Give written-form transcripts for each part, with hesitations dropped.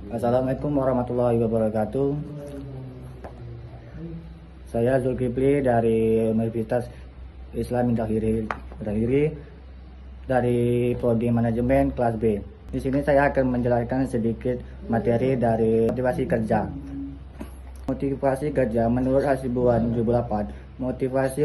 Assalamualaikum warahmatullahi wabarakatuh. Saya Zulkifli dari Universitas Islam Indahiri dari Prodi Manajemen kelas B. Di sini saya akan menjelaskan sedikit materi dari motivasi kerja. Motivasi kerja menurut Hasibuan 2008, motivasi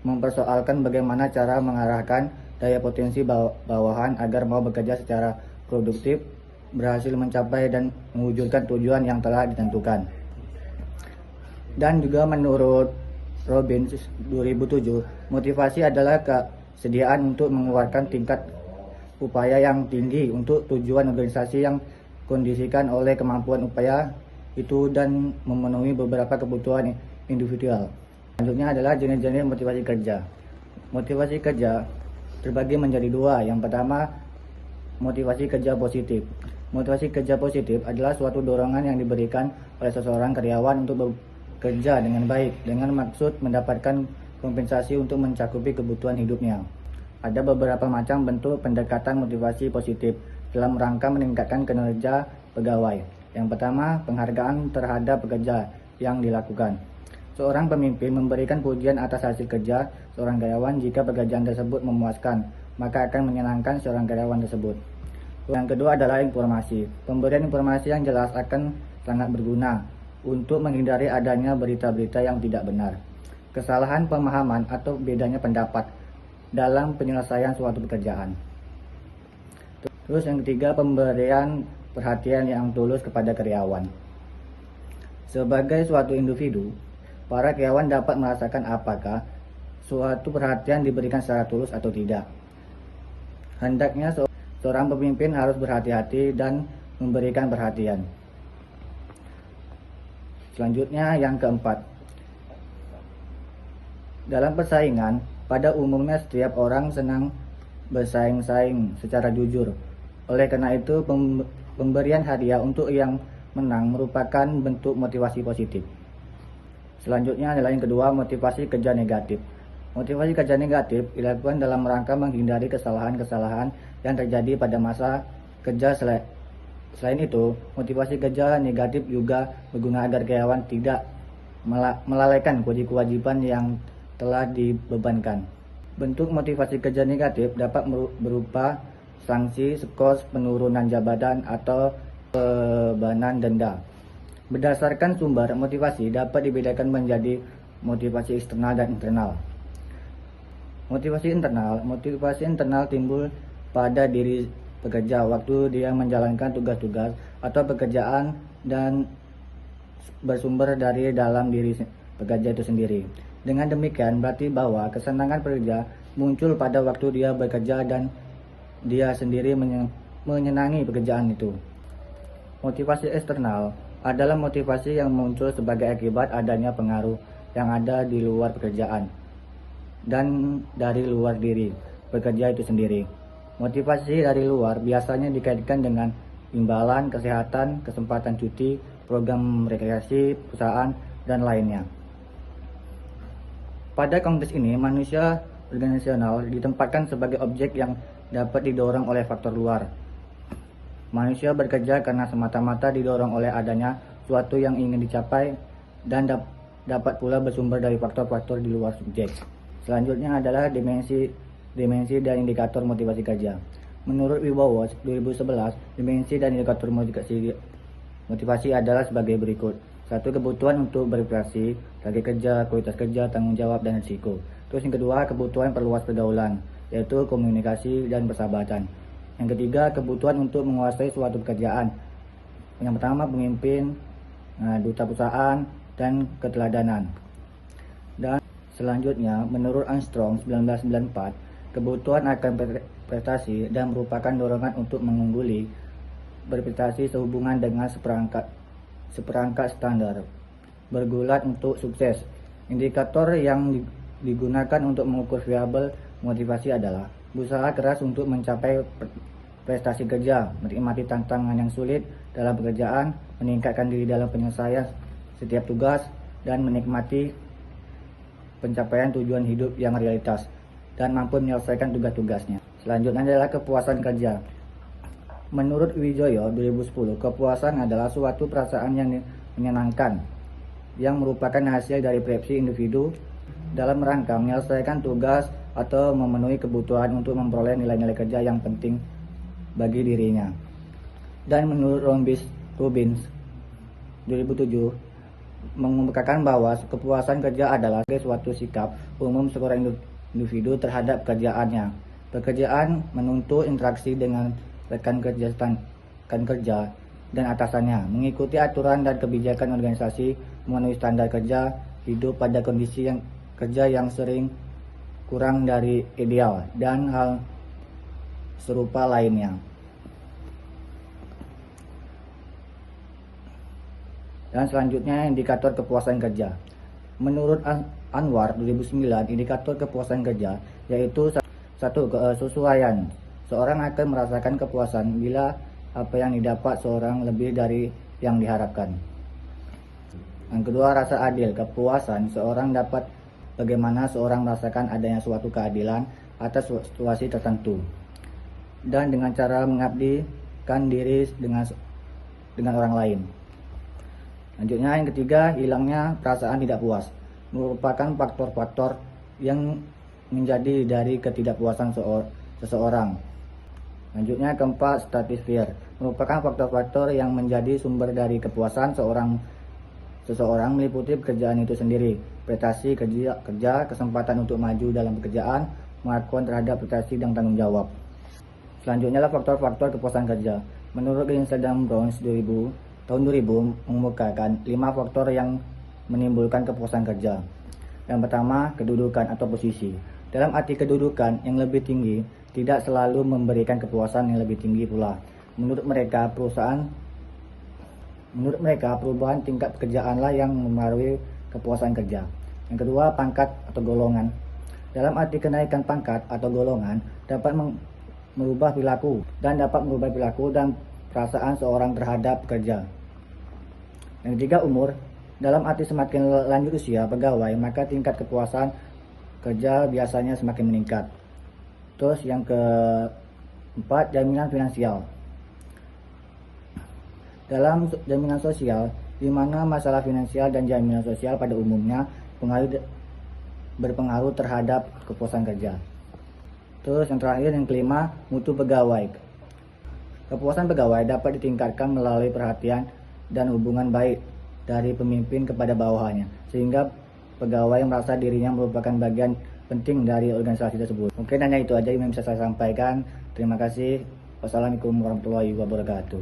mempersoalkan bagaimana cara mengarahkan daya potensi bawahan agar mau bekerja secara produktif, berhasil mencapai dan mewujudkan tujuan yang telah ditentukan. Dan juga menurut Robbins 2007, motivasi adalah kesediaan untuk mengeluarkan tingkat upaya yang tinggi untuk tujuan organisasi yang kondisikan oleh kemampuan upaya itu dan memenuhi beberapa kebutuhan individual. Selanjutnya adalah jenis-jenis motivasi kerja. Motivasi kerja terbagi menjadi dua. Yang pertama, motivasi kerja positif. Motivasi kerja positif adalah suatu dorongan yang diberikan oleh seseorang karyawan untuk bekerja dengan baik dengan maksud mendapatkan kompensasi untuk mencakupi kebutuhan hidupnya. Ada beberapa macam bentuk pendekatan motivasi positif dalam rangka meningkatkan kinerja pegawai. Yang pertama, penghargaan terhadap pekerja yang dilakukan. Seorang pemimpin memberikan pujian atas hasil kerja seorang karyawan. Jika pekerjaan tersebut memuaskan, maka akan menyenangkan seorang karyawan tersebut. Yang kedua adalah informasi. Pemberian informasi yang jelas akan sangat berguna untuk menghindari adanya berita-berita yang tidak benar, kesalahan pemahaman atau bedanya pendapat dalam penyelesaian suatu pekerjaan. Terus yang ketiga, pemberian perhatian yang tulus kepada karyawan. Sebagai suatu individu, para karyawan dapat merasakan apakah suatu perhatian diberikan secara tulus atau tidak. Hendaknya seorang pemimpin harus berhati-hati dan memberikan perhatian. Selanjutnya yang keempat, dalam persaingan, pada umumnya setiap orang senang bersaing-saing secara jujur. Oleh karena itu, pemberian hadiah untuk yang menang merupakan bentuk motivasi positif. Selanjutnya adalah yang kedua, motivasi kerja negatif. Motivasi kerja negatif dilakukan dalam rangka menghindari kesalahan-kesalahan yang terjadi pada masa kerja. Selain itu, motivasi kerja negatif juga berguna agar karyawan tidak melalaikan kewajiban yang telah dibebankan. Bentuk motivasi kerja negatif dapat berupa sanksi, skors, penurunan jabatan, atau bebanan denda. Berdasarkan sumber, motivasi dapat dibedakan menjadi motivasi eksternal dan internal. Motivasi internal timbul pada diri pekerja waktu dia menjalankan tugas-tugas atau pekerjaan dan bersumber dari dalam diri pekerja itu sendiri. Dengan demikian berarti bahwa kesenangan pekerja muncul pada waktu dia bekerja dan dia sendiri menyenangi pekerjaan itu. Motivasi eksternal adalah motivasi yang muncul sebagai akibat adanya pengaruh yang ada di luar pekerjaan dan dari luar diri pekerja itu sendiri. Motivasi dari luar biasanya dikaitkan dengan imbalan kesehatan, kesempatan cuti, program rekreasi, perusahaan, dan lainnya. Pada konteks ini, manusia organisasional ditempatkan sebagai objek yang dapat didorong oleh faktor luar. Manusia bekerja karena semata-mata didorong oleh adanya suatu yang ingin dicapai dan dapat pula bersumber dari faktor-faktor di luar subjek. Selanjutnya adalah dimensi dan indikator motivasi kerja. Menurut Wibowo 2011, dimensi dan indikator motivasi adalah sebagai berikut. 1. Kebutuhan untuk berprestasi, target kerja, kualitas kerja, tanggung jawab, dan risiko. Terus yang kedua, kebutuhan perluas pergaulan, yaitu komunikasi dan persahabatan. Yang ketiga, kebutuhan untuk menguasai suatu pekerjaan. Yang pertama, pemimpin, duta perusahaan, dan keteladanan. Dan selanjutnya, menurut Armstrong 1994, kebutuhan akan prestasi dan merupakan dorongan untuk mengungguli berprestasi sehubungan dengan seperangkat standar bergulat untuk sukses. Indikator yang digunakan untuk mengukur variabel motivasi adalah berusaha keras untuk mencapai prestasi kerja, menikmati tantangan yang sulit dalam pekerjaan, meningkatkan diri dalam penyelesaian setiap tugas, dan menikmati pencapaian tujuan hidup yang realitas dan mampu menyelesaikan tugas-tugasnya. Selanjutnya adalah kepuasan kerja. Menurut Wijoyo 2010, kepuasan adalah suatu perasaan yang menyenangkan yang merupakan hasil dari persepsi individu dalam rangka menyelesaikan tugas atau memenuhi kebutuhan untuk memperoleh nilai-nilai kerja yang penting bagi dirinya. Dan menurut Robbins 2007 mengemukakan bahwa kepuasan kerja adalah suatu sikap umum seorang individu terhadap pekerjaannya. Pekerjaan menuntut interaksi dengan rekan kerja dan atasannya, mengikuti aturan dan kebijakan organisasi, memenuhi standar kerja, hidup pada kondisi kerja yang sering kurang dari ideal, dan hal serupa lainnya. Dan selanjutnya indikator kepuasan kerja. Menurut Anwar 2009, indikator kepuasan kerja yaitu satu, kesesuaian. Seorang akan merasakan kepuasan bila apa yang didapat seorang lebih dari yang diharapkan. Yang kedua, rasa adil. Kepuasan seorang dapat bagaimana seorang merasakan adanya suatu keadilan atas situasi tertentu dan dengan cara mengabdikan diri dengan orang lain. Selanjutnya yang ketiga, hilangnya perasaan tidak puas. Merupakan faktor-faktor yang menjadi dari ketidakpuasan seseorang. Selanjutnya keempat, statisfer. Merupakan faktor-faktor yang menjadi sumber dari kepuasan seseorang meliputi pekerjaan itu sendiri, prestasi kerja, kesempatan untuk maju dalam pekerjaan, pengakuan terhadap prestasi dan tanggung jawab. Selanjutnya adalah faktor-faktor kepuasan kerja. Menurut Greensill dan Browns tahun 2000 mengemukakan 5 faktor yang menimbulkan kepuasan kerja. Yang pertama, kedudukan atau posisi. Dalam arti kedudukan yang lebih tinggi tidak selalu memberikan kepuasan yang lebih tinggi pula. Menurut mereka, perubahan tingkat pekerjaanlah yang mempengaruhi kepuasan kerja. Yang kedua, pangkat atau golongan. Dalam arti kenaikan pangkat atau golongan dapat merubah perilaku dan perasaan seorang terhadap pekerja. Yang ketiga, umur. Dalam arti semakin lanjut usia pegawai, maka tingkat kepuasan kerja biasanya semakin meningkat. Terus yang keempat, jaminan finansial. Dalam jaminan sosial, di mana masalah finansial dan jaminan sosial pada umumnya berpengaruh terhadap kepuasan kerja. Terus yang terakhir, yang kelima, mutu pegawai. Kepuasan pegawai dapat ditingkatkan melalui perhatian dan hubungan baik dari pemimpin kepada bawahannya, sehingga pegawai merasa dirinya merupakan bagian penting dari organisasi tersebut. Mungkin hanya itu aja yang bisa saya sampaikan. Terima kasih. Wassalamualaikum warahmatullahi wabarakatuh.